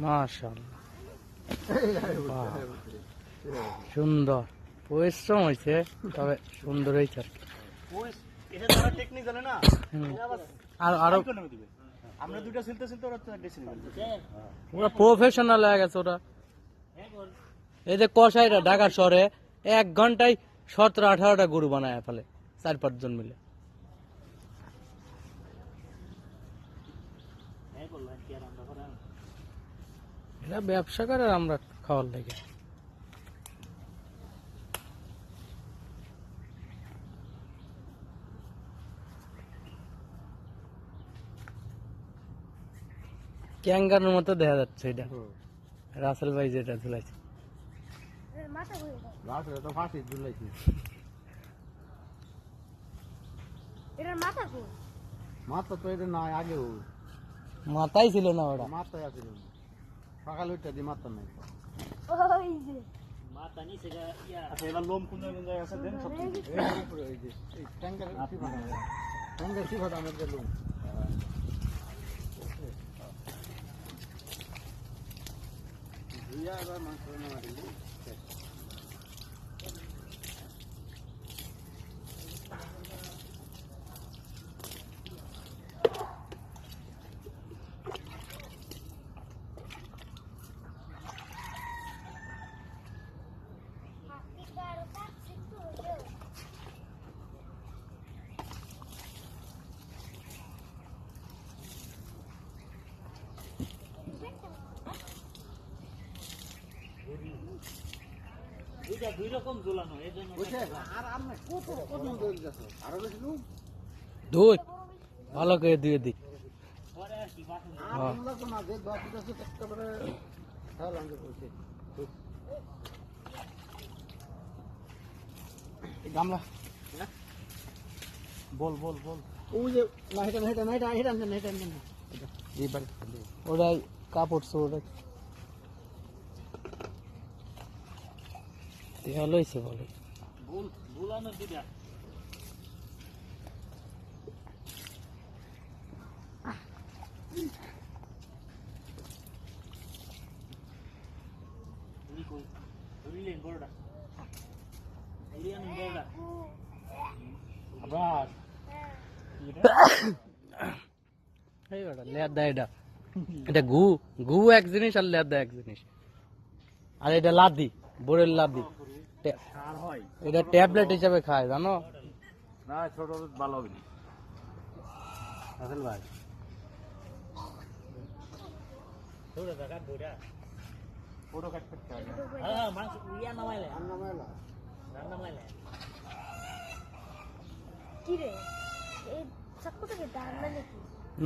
মাশাআল্লাহ, সুন্দর পরিশ্রম হয়েছে, তবে সুন্দর হয়েছে আর আরো আমরা দুইটা সিলতে সিলতে ওরা প্রফেশনাল হয়ে গেছে। ওরা এই যে কসাইরা ঢাকা শহরে 1 ঘন্টায় 17-18টা গরু বানায় ফেলে 4-5 জন মিলে। এরা ব্যবসা করে আর আমরা খাওয়ার লাগে। ক্যাঙ্গারুর মতো দেখা যাচ্ছে এটা, রাসেল ভাই যেটা ঝুলাইছে। মাথা তো এটা নাই, আগেও মাথাই ছিল না, ওটা মাথায় আছে। সকালে উঠে দিয়ে মাথা নাই, মাথা নিচে এবার লোম কোন জায়গায় আছে দেন সব এই ট্যাঙ্কের সিফাটা আমাদের লোম। এবার মাছ মারি এটা দুই রকম ঝুলানো, এই জন্য আর আমরা কত কত দৌড় যাচ্ছে আরো বেশি লোক দুই ভালো করে দিয়ে দিই। পরে আসি বাসন আমরা তো না যে বাকি আছে একেবারে তাহলে আমরা বলছি এই গামলা বল বল বল। ওই যে না এটা না এটা না এটা এটা না এটা না এটা এই বাড়ি ওরাই কাপড় ওরা হয়েছে বলে বুলানো দিদা বড়টা আবার লেদা, এটা গু গু এক জিনিস আর লেদা এক জিনিস। আর এটা লাদি, বোরের লাদি, এটা ট্যাবলেট হিসাবে খায় জানো না, ছোট ভালো হবে ভাই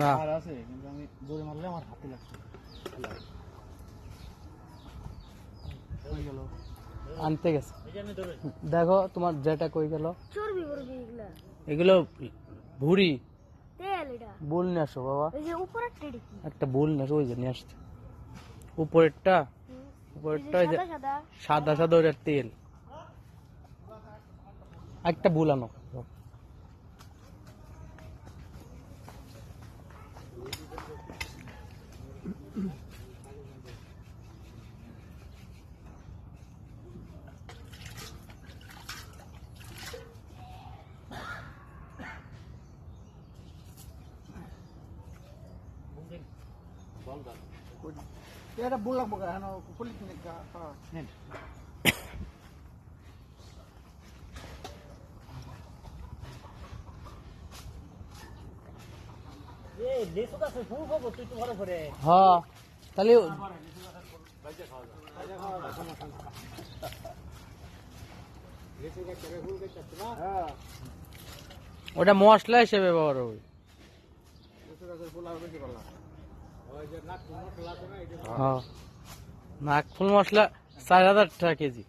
না আছে, কিন্তু আমি জোরে মারলে আমার হাতে লাগছে। আনতে গেছে, দেখো তোমার যেটা কই গেল। এগুলো ভুড়ি বুল নিয়ে আসো বাবা, একটা বুল নিয়ে আসো, ওই যে নিয়ে আসছে উপরেরটা, উপরেরটা সাদা সাদা ওটার তেল, একটা বুল আনো। এটা বললাম বকা হ্যাঁ পুলিশ নিকা হ্যাঁ এই লেসু গাছে ফুল খাবো তুই তো ঘরে ঘরে। হ্যাঁ তাহলে ওটা মশলা হিসেবে ব্যবহার হবে। হ্যাঁ নাকফুল মশলা 4000 টাকা কেজি।